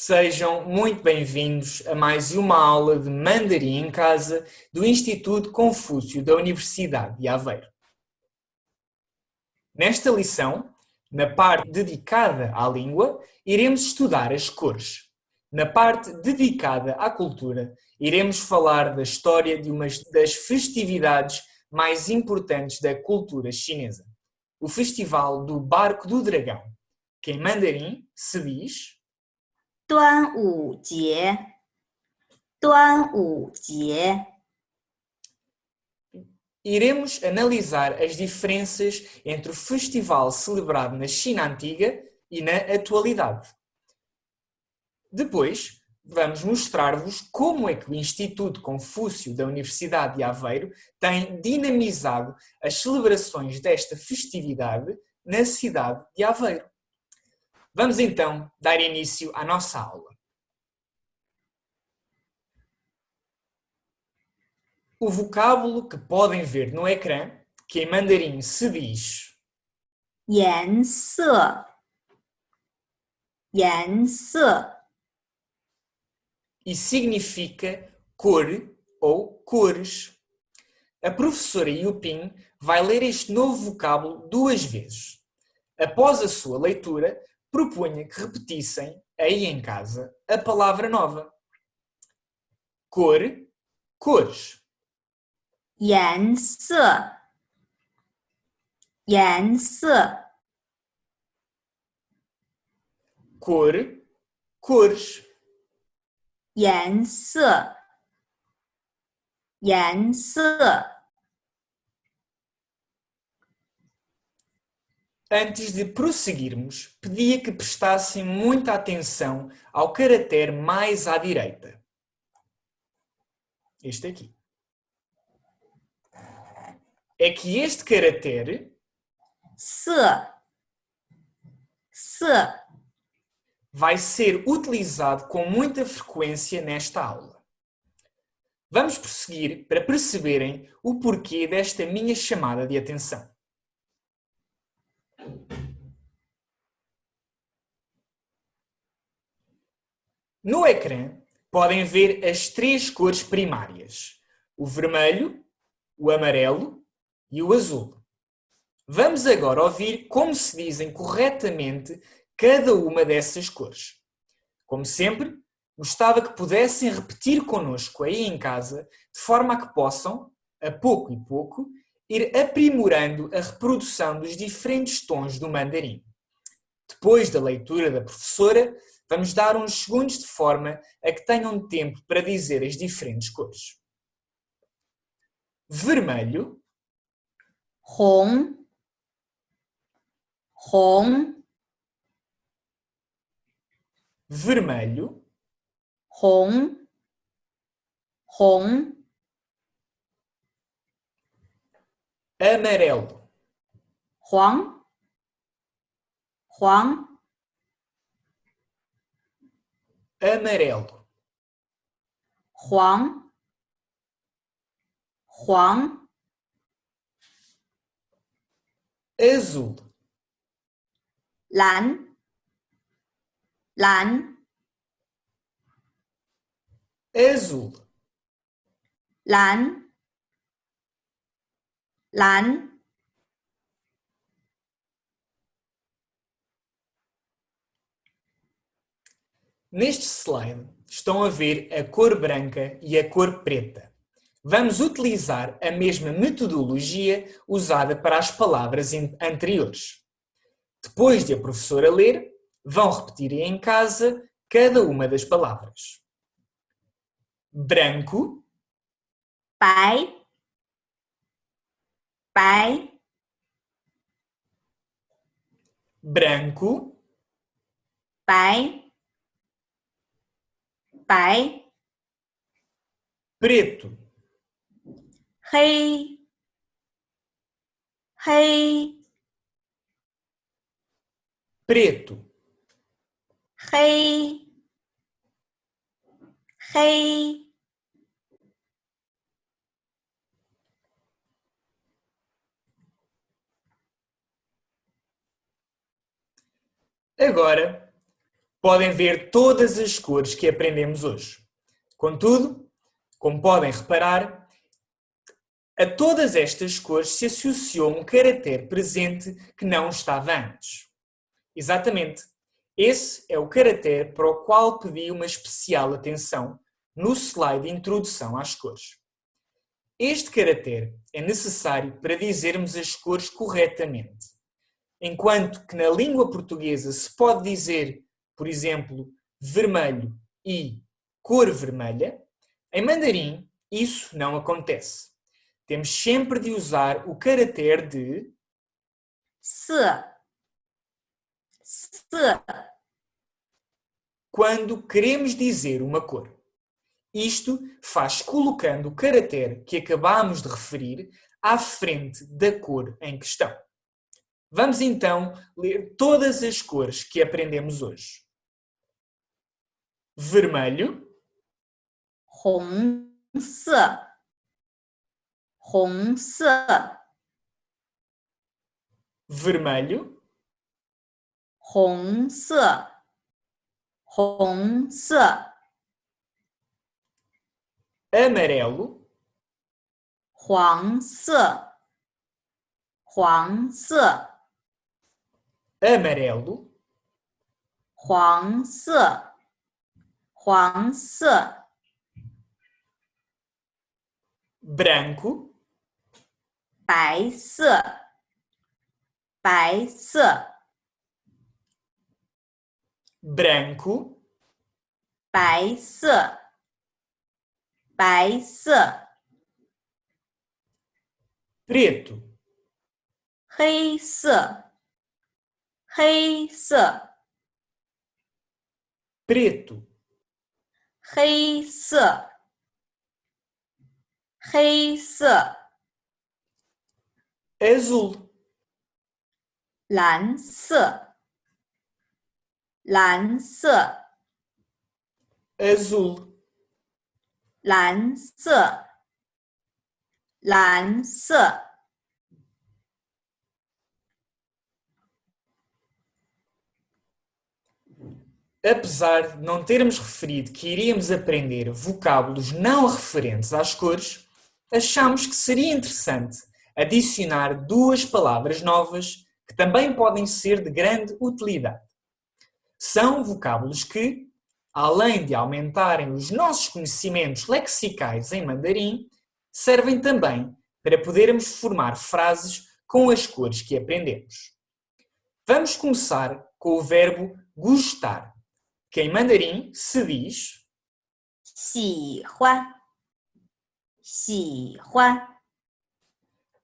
Sejam muito bem-vindos a mais uma aula de Mandarim em Casa do Instituto Confúcio da Universidade de Aveiro. Nesta lição, na parte dedicada à língua, iremos estudar as cores. Na parte dedicada à cultura, iremos falar da história de uma das festividades mais importantes da cultura chinesa, o Festival do Barco do Dragão, que em mandarim se diz 端午节，端午节， Iremos analisar as diferenças entre o festival celebrado na China Antiga e na atualidade. Depois, vamos mostrar-vos como é que o Instituto Confúcio da Universidade de Aveiro tem dinamizado as celebrações desta festividade na cidade de Aveiro. Vamos então dar início à nossa aula. O vocábulo que podem ver no ecrã, que em mandarim se diz 颜色，颜色， e significa cor ou cores. A professora Yuping vai ler este novo vocábulo 2 vezes. Após a sua leitura, propunha que repetissem, aí em casa, a palavra nova. Cor, cores. 颜色，颜色， Cor, cores. 颜色，颜色。 Antes de prosseguirmos, pedia que prestassem muita atenção ao caractere mais à direita. Este aqui. É que este caractere 色，色， vai ser utilizado com muita frequência nesta aula. Vamos prosseguir para perceberem o porquê desta minha chamada de atenção. No ecrã podem ver as 3 cores primárias: o vermelho, o amarelo e o azul. Vamos agora ouvir como se dizem corretamente cada uma dessas cores. Como sempre, gostava que pudessem repetir connosco aí em casa, de forma a que possam, a pouco e pouco, ir aprimorando a reprodução dos diferentes tons do mandarim. Depois da leitura da professora, vamos dar uns segundos de forma a que tenham tempo para dizer as diferentes cores. Vermelho, 红，红， vermelho, 红，红， amarelo, 黄，黄， amarelo, 黄，黄， azul, 蓝，蓝， azul, 蓝，蓝。 Neste slide estão a ver a cor branca e a cor preta. Vamos utilizar a mesma metodologia usada para as palavras anteriores. Depois de a professora ler, vão repetir em casa cada uma das palavras. Branco, 白，白， branco, 白，白， preto, 黑，黑， preto, 黑，黑， Agora, podem ver todas as cores que aprendemos hoje. Contudo, como podem reparar, a todas estas cores se associou um caractere presente que não estava antes. Exatamente, esse é o caractere para o qual pedi uma especial atenção no slide de introdução às cores. Este caractere é necessário para dizermos as cores corretamente. Enquanto que na língua portuguesa se pode dizer, por exemplo, vermelho e cor vermelha, em mandarim isso não acontece. Temos sempre de usar o caractere de 色 quando queremos dizer uma cor. Isto faz colocando o caractere que acabamos de referir à frente da cor em questão. Vamos então ler todas as cores que aprendemos hoje. Vermelho, 红色 红色 vermelho, 红色 红色 amarelo, 黄色 黄色 amarelo, 黄色 黄色 branco, 白色 白色 branco, 白色 白色 preto, 黑色 黑色 preto, 黑色 黑色 azul, 蓝色 蓝色 azul, 蓝色 蓝色 Apesar de não termos referido que iríamos aprender vocábulos não referentes às cores, achamos que seria interessante adicionar duas palavras novas que também podem ser de grande utilidade. São vocábulos que, além de aumentarem os nossos conhecimentos lexicais em mandarim, servem também para podermos formar frases com as cores que aprendemos. Vamos começar com o verbo gostar, que em mandarim se diz 喜欢喜欢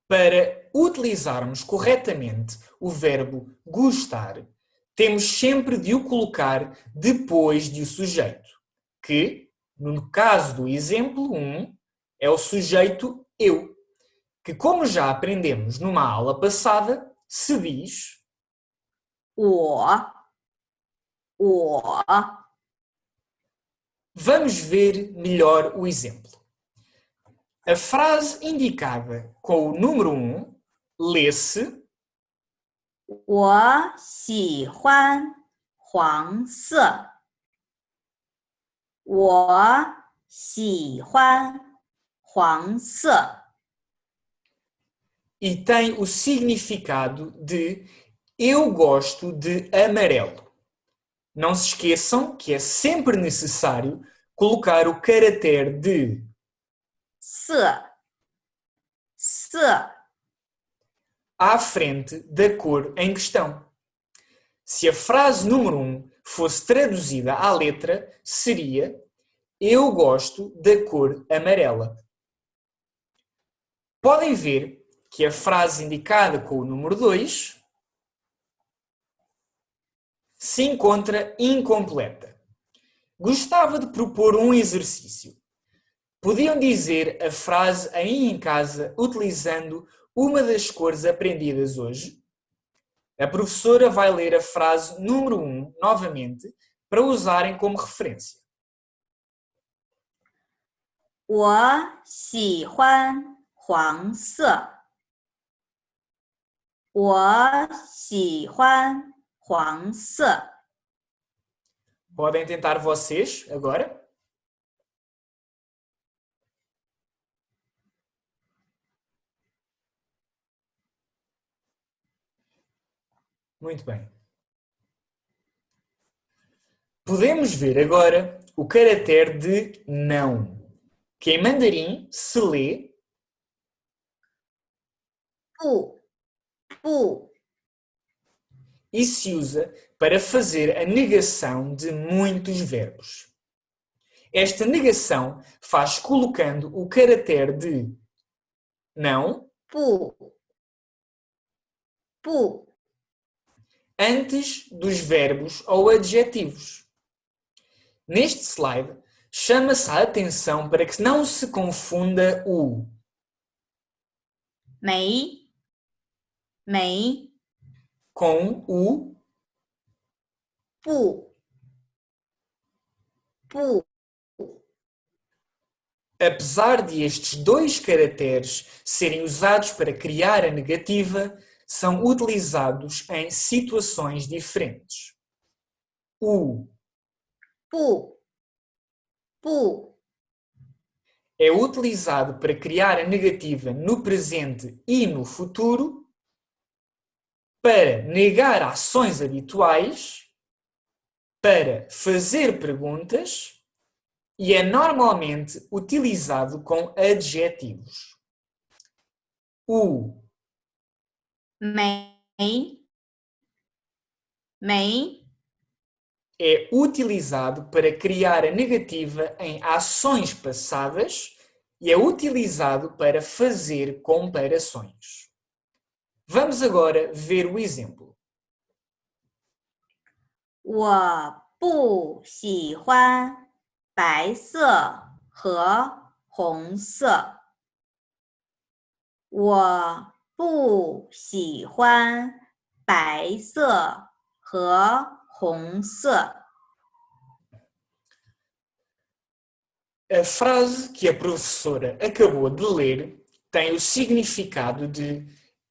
para utilizarmos corretamente o verbo gostar, temos sempre de o colocar depois de o sujeito, que, no caso do exemplo 1, é o sujeito eu, que como já aprendemos numa aula passada, se diz 我 Vamos ver melhor o exemplo. A frase indicada com o número 1 lê-se 我喜欢黄色我喜欢黄色 e tem o significado de eu gosto de amarelo. Não se esqueçam que é sempre necessário colocar o caractere de 色 à frente da cor em questão. Se a frase número 1 fosse traduzida à letra, seria eu gosto da cor amarela. Podem ver que a frase indicada com o número 2 se encontra incompleta. Gostava de propor um exercício. Podiam dizer a frase aí em casa utilizando uma das cores aprendidas hoje? A professora vai ler a frase número 1 novamente para usarem como referência. 我喜欢黄色我喜欢黄色 Podem tentar vocês agora. Muito bem. Podemos ver agora o caractere de não, que em mandarim se lê 不不 e se usa para fazer a negação de muitos verbos. Esta negação faz colocando o caractere de não 不不 antes dos verbos ou adjetivos. Neste slide, chama-se a atenção para que não se confunda o 没没 com o 不不 apesar de estes dois caracteres serem usados para criar a negativa, são utilizados em situações diferentes. O 不不 é utilizado para criar a negativa no presente e no futuro, para negar ações habituais, para fazer perguntas e é normalmente utilizado com adjetivos. O 没没 é utilizado para criar a negativa em ações passadas e é utilizado para fazer comparações. Vamos agora ver o exemplo. 我不喜欢白色和红色。我不喜欢白色和红色。 A frase que a professora acabou de ler tem o significado de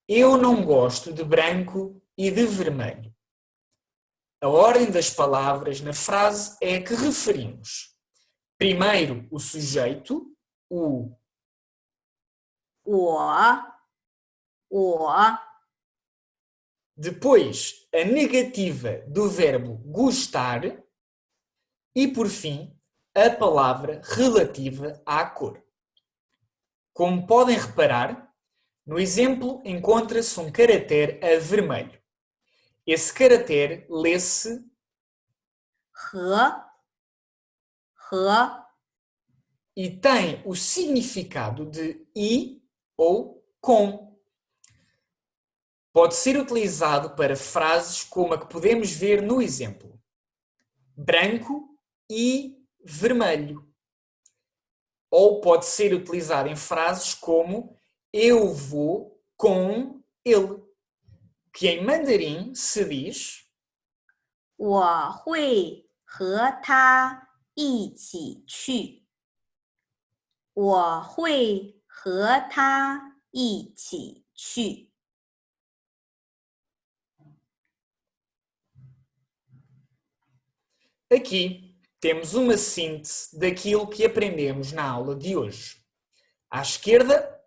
eu não gosto de branco e de vermelho. A ordem das palavras na frase é a que referimos. Primeiro o sujeito, o 我 depois a negativa do verbo gostar e, por fim, a palavra relativa à cor. Como podem reparar, no exemplo encontra-se um caractere a vermelho. Esse caractere lê-se 和 e tem o significado de e ou com. Pode ser utilizado para frases como a que podemos ver no exemplo. Branco e vermelho. Ou pode ser utilizado em frases como eu vou com ele, que em mandarim se diz 我会和他一起去。我会和他一起去。 Aqui temos uma síntese daquilo que aprendemos na aula de hoje. À esquerda,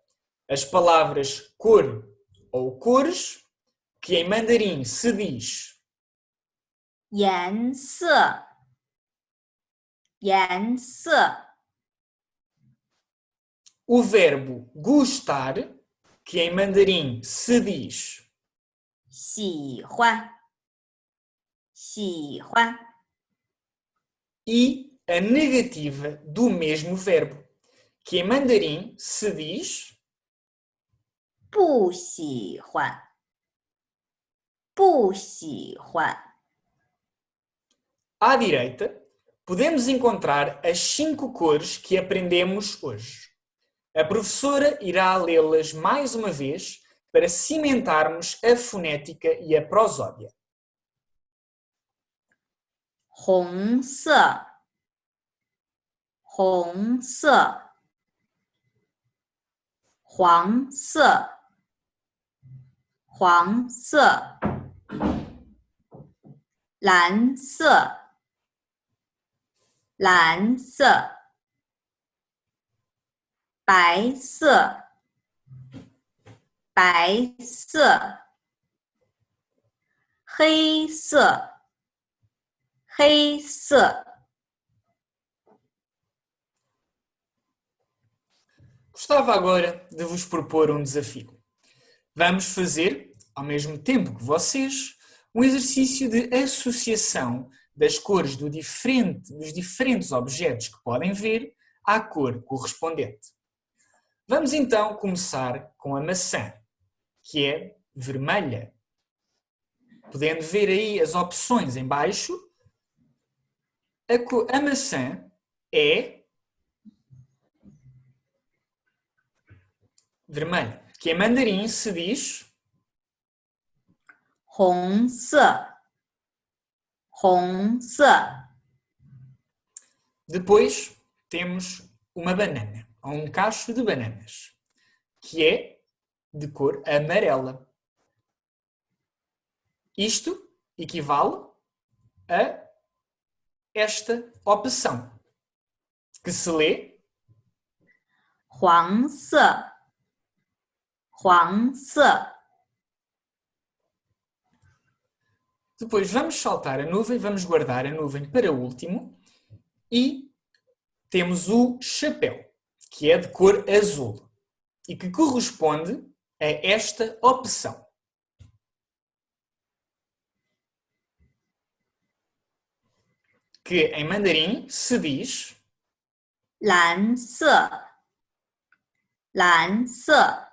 as palavras cor ou cores, que em mandarim se diz 颜色，颜色， o verbo gostar, que em mandarim se diz 喜欢，喜欢， e a negativa do mesmo verbo, que em mandarim se diz 不喜欢，不喜欢。 À direita, podemos encontrar as 5 cores que aprendemos hoje. A professora irá lê-las mais uma vez para cimentarmos a fonética e a prosódia. 红色，红色，黄色，黄色，蓝色，蓝色、白色、白色、黑色、黑色。Gostava agora de vos propor um desafio. Vamos fazer, ao mesmo tempo que vocês, um exercício de associação das cores dos diferentes objetos que podem ver à cor correspondente. Vamos então começar com a maçã, que é vermelha. Podendo ver aí as opções em baixo, a maçã é vermelha, que em mandarim se diz 红色，红色， Depois temos uma banana, ou um cacho de bananas, que é de cor amarela. Isto equivale a esta opção, que se lê 黄色，黄色， Depois vamos saltar a nuvem, vamos guardar a nuvem para o último e temos o chapéu, que é de cor azul e que corresponde a esta opção, que em mandarim se diz 蓝色，蓝色，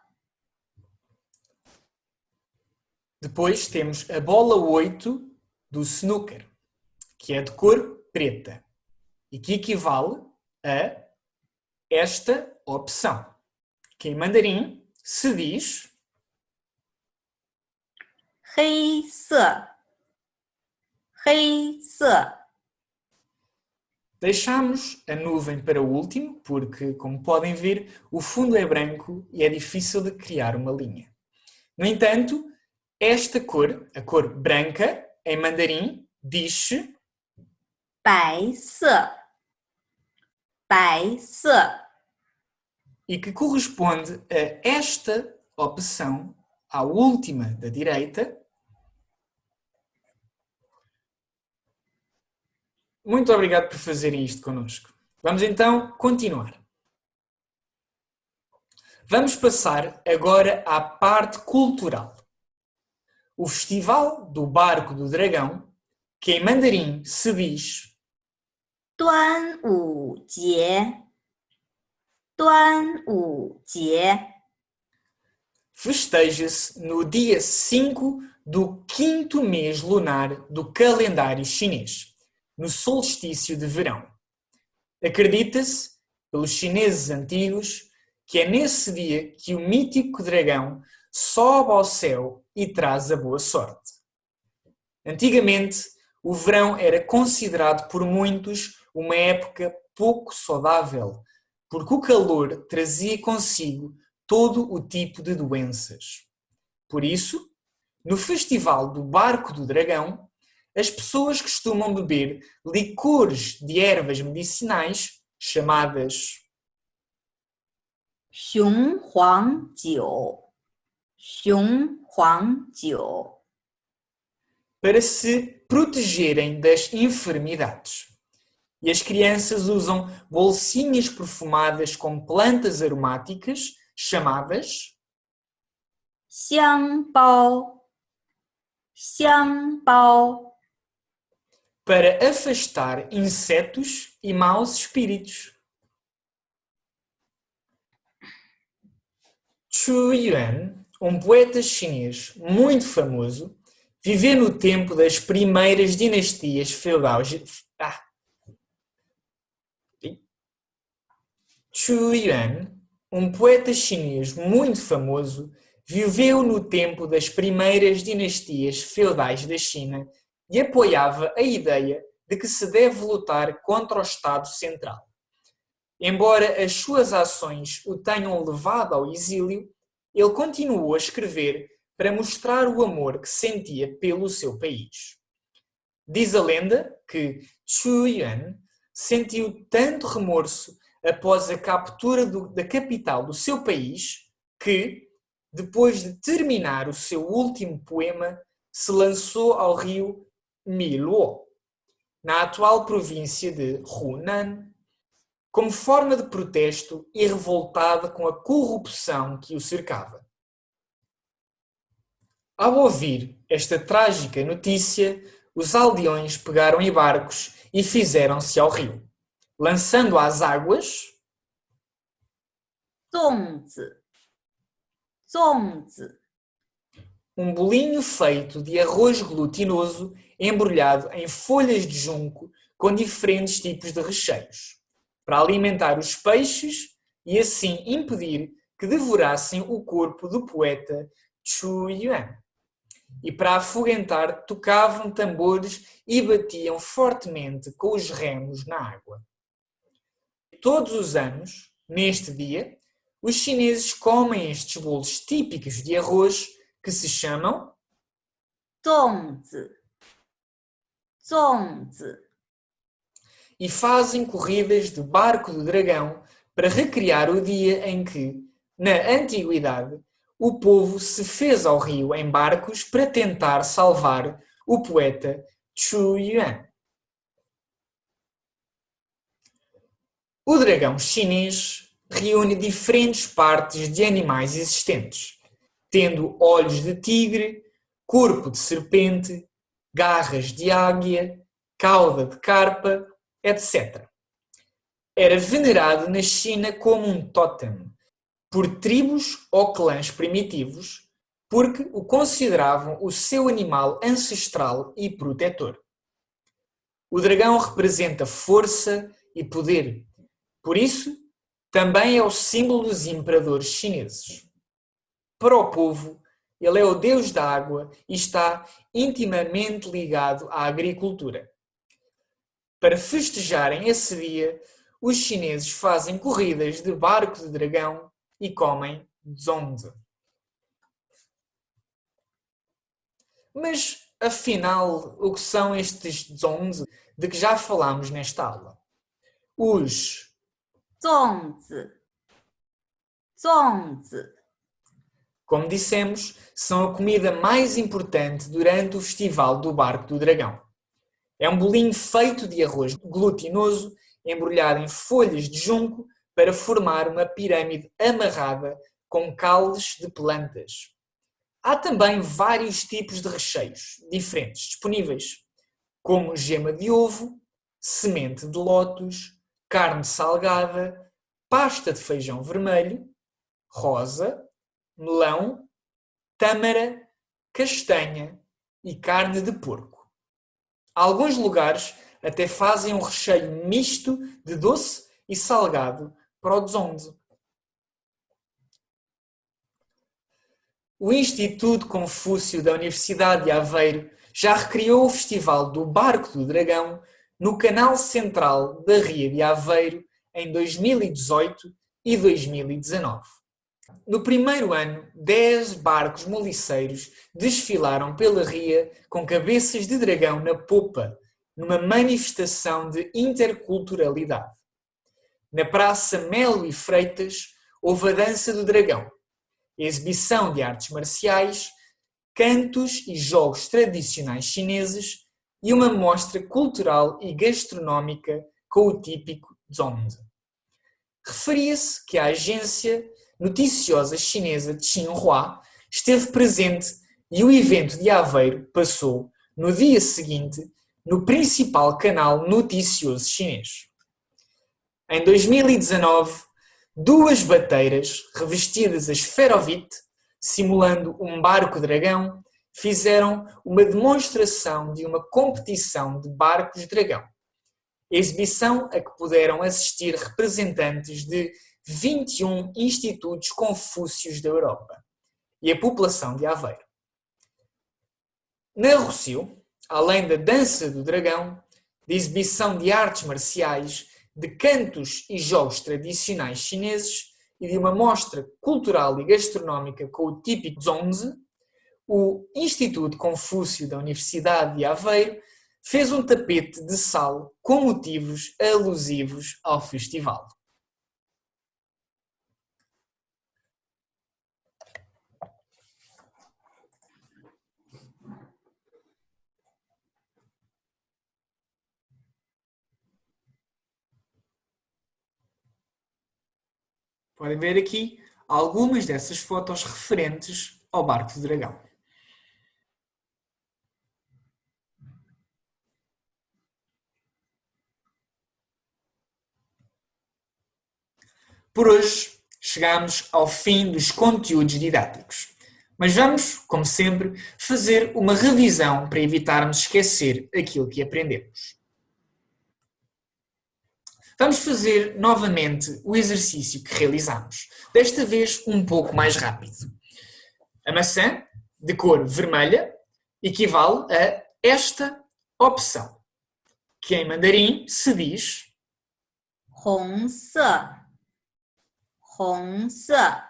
Depois temos a bola 8 do snooker, que é de cor preta e que equivale a esta opção, que em mandarim se diz 黑色，黑色， Deixamos a nuvem para o último, porque, como podem ver, o fundo é branco e é difícil de criar uma linha. No entanto, esta cor, a cor branca, em mandarim, diz-se 白色，白色， e que corresponde a esta opção, à última da direita. Muito obrigado por fazerem isto connosco. Vamos então continuar. Vamos passar agora à parte cultural. O Festival do Barco do Dragão, que em mandarim se diz 端午节，端午节， festeja-se no dia 5 do quinto mês lunar do calendário chinês, no solstício de verão. Acredita-se, pelos chineses antigos, que é nesse dia que o mítico dragão sobe ao céu e traz a boa sorte. Antigamente, o verão era considerado por muitos uma época pouco saudável, porque o calor trazia consigo todo o tipo de doenças. Por isso, no Festival do Barco do Dragão, as pessoas costumam beber licores de ervas medicinais chamadas 雄黄酒，雄黄酒， para se protegerem das enfermidades. E as crianças usam bolsinhas perfumadas com plantas aromáticas chamadas 香包，香包， para afastar insetos e maus espíritos. Chu Yuan, um poeta chinês muito famoso, viveu no tempo das primeiras dinastias feudais. Chu Yuan, um poeta chinês muito famoso, viveu no tempo das primeiras dinastias feudais da China e apoiava a ideia de que se deve lutar contra o Estado Central. Embora as suas ações o tenham levado ao exílio, ele continuou a escrever para mostrar o amor que sentia pelo seu país. Diz a lenda que Chu Yuan sentiu tanto remorso após a captura da capital do seu país que, depois de terminar o seu último poema, se lançou ao rio Miluo, na atual província de Hunan, como forma de protesto e revoltada com a corrupção que o cercava. Ao ouvir esta trágica notícia, os aldeões pegaram em barcos e fizeram-se ao rio, lançando às águas 粽子，粽子， um bolinho feito de arroz glutinoso embrulhado em folhas de junco com diferentes tipos de recheios, para alimentar os peixes e assim impedir que devorassem o corpo do poeta Chu Yuan. E para afoguentar tocavam tambores e batiam fortemente com os remos na água. Todos os anos, neste dia, os chineses comem estes bolos típicos de arroz que se chamam 粽子，粽子， e fazem corridas de barco do dragão para recriar o dia em que, na antiguidade, o povo se fez ao rio em barcos para tentar salvar o poeta Chu Yuan. O dragão chinês reúne diferentes partes de animais existentes, tendo olhos de tigre, corpo de serpente, garras de águia, cauda de carpa, etc. Era venerado na China como um tótem por tribos ou clãs primitivos, porque o consideravam o seu animal ancestral e protetor. O dragão representa força e poder, por isso também é o símbolo dos imperadores chineses. Para o povo, ele é o deus da água e está intimamente ligado à agricultura. Para festejarem esse dia, os chineses fazem corridas de barco de dragão e comem zongzi. Mas, afinal, o que são estes zongzi de que já falámos nesta aula? Os 粽子，粽子， como dissemos, são a comida mais importante durante o Festival do Barco do Dragão. É um bolinho feito de arroz glutinoso, embrulhado em folhas de junco para formar uma pirâmide amarrada com caules de plantas. Há também vários tipos de recheios diferentes disponíveis, como gema de ovo, semente de lótus, carne salgada, pasta de feijão vermelho, rosa, melão, tâmara, castanha e carne de porco. Alguns lugares até fazem um recheio misto de doce e salgado para o zongzi. O Instituto Confúcio da Universidade de Aveiro já recriou o Festival do Barco do Dragão no canal central da Ria de Aveiro em 2018 e 2019. No primeiro ano, 10 barcos moliceiros desfilaram pela ria com cabeças de dragão na popa, numa manifestação de interculturalidade. Na Praça Melo e Freitas, houve a Dança do Dragão, exibição de artes marciais, cantos e jogos tradicionais chineses e uma mostra cultural e gastronómica com o típico zongzi. Referia-se que a agência noticiosa chinesa Xinhua esteve presente e o evento de Aveiro passou, no dia seguinte, no principal canal noticioso chinês. Em 2019, 2 bateiras revestidas a esferovite, simulando um barco-dragão, fizeram uma demonstração de uma competição de barcos-dragão, exibição a que puderam assistir representantes de 21 institutos confúcios da Europa e a população de Aveiro. Na Rossio, além da dança do dragão, de exibição de artes marciais, de cantos e jogos tradicionais chineses e de uma mostra cultural e gastronómica com o típico zongzi, o Instituto Confúcio da Universidade de Aveiro fez um tapete de sal com motivos alusivos ao festival. Podem ver aqui algumas dessas fotos referentes ao Barco do Dragão. Por hoje, chegamos ao fim dos conteúdos didáticos. Mas vamos, como sempre, fazer uma revisão para evitarmos esquecer aquilo que aprendemos. Vamos fazer novamente o exercício que realizamos, desta vez um pouco mais rápido. A maçã, de cor vermelha, equivale a esta opção, que em mandarim se diz 红色，红色，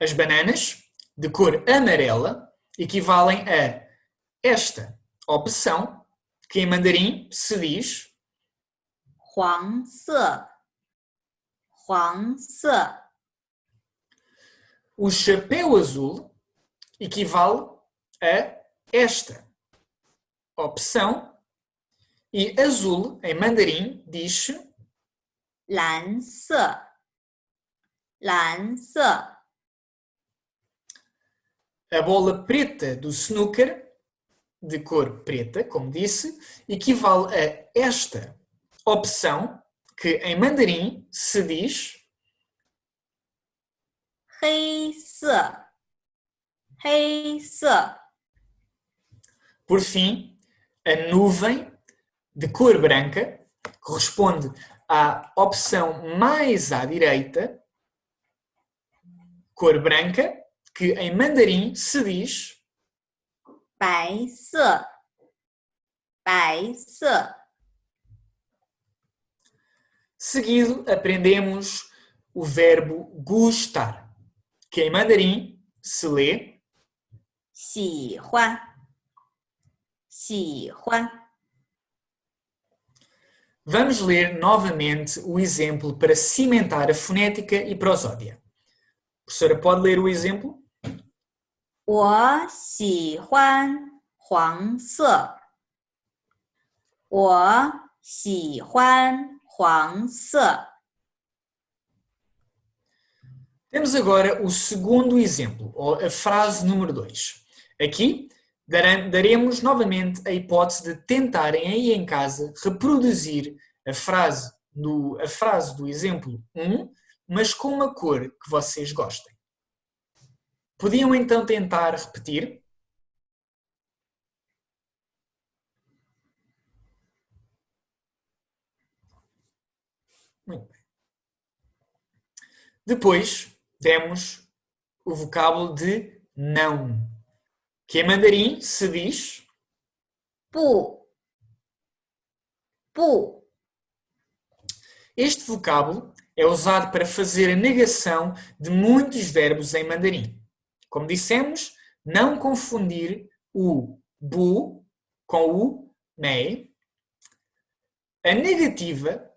As bananas, de cor amarela, equivalem a esta opção, que em mandarim se diz 黄色，黄色， O chapéu azul equivale a esta opção e azul em mandarim diz 蓝色，蓝色， a bola preta do snooker, de cor preta, como disse, equivale a esta opção que em mandarim se diz 黑色，黑色， Por fim, a nuvem de cor branca corresponde à opção mais à direita, cor branca, que em mandarim se diz 白色，白色， Seguido, aprendemos o verbo gostar, que em mandarim se lê 喜欢，喜欢。 Vamos ler novamente o exemplo para cimentar a fonética e prosódia. Professora, pode ler o exemplo? 我喜欢黄色。我喜欢黄色。 Temos agora o segundo exemplo, ou a frase número 2. Aqui daremos novamente a hipótese de tentarem aí em casa reproduzir a frase do exemplo 1, mas com uma cor que vocês gostem. Podiam então tentar repetir? Muito bem. Depois temos o vocábulo de não, que em mandarim se diz 不，不， Este vocábulo é usado para fazer a negação de muitos verbos em mandarim. Como dissemos, não confundir o bu com o nei. A negativa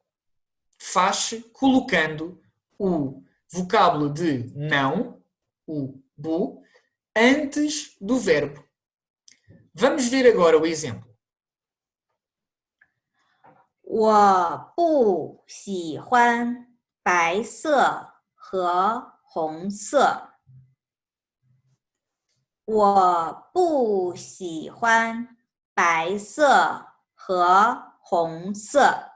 faz-se colocando o vocábulo de não, o bu, antes do verbo. Vamos ver agora o exemplo. 我不喜欢白色和红色。我不喜欢白色和红色。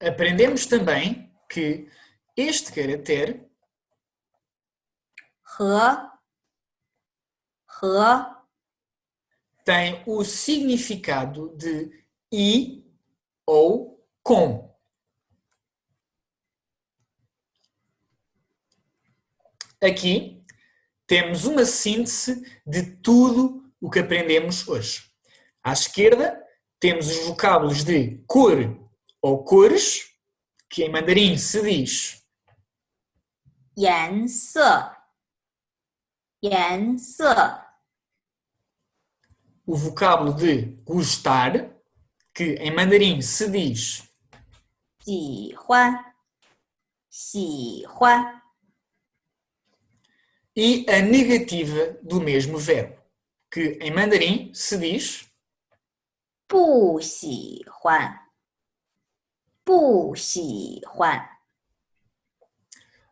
Aprendemos também que este caractere 和，和， tem o significado de e ou com. Aqui temos uma síntese de tudo o que aprendemos hoje. À esquerda temos os vocábulos de cor ou cores, que em mandarim se diz 颜色，颜色， o vocábulo de gostar, que em mandarim se diz 喜欢，喜欢， e a negativa do mesmo verbo, que em mandarim se diz 不喜欢，不喜欢。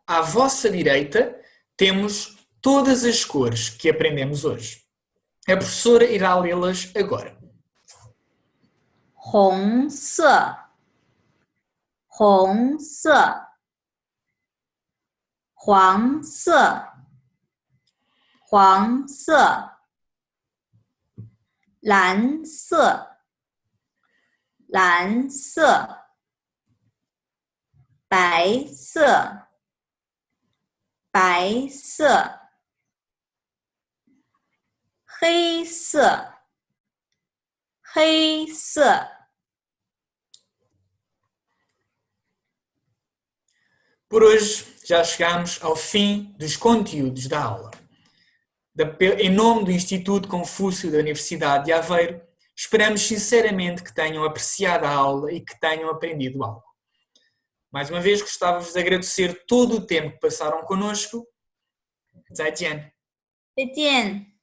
à vossa direita temos todas as cores que aprendemos hoje. A professora irá lê-las agora. 红色，红色，黄色，黄色，蓝色，蓝色，白色，白色，黑色，黑色。 Por hoje já chegamos ao fim dos conteúdos da aula. Em nome do Instituto Confúcio da Universidade de Aveiro, esperamos sinceramente que tenham apreciado a aula e que tenham aprendido algo. Mais uma vez, gostava-vos de agradecer todo o tempo que passaram connosco. 再见. 再见。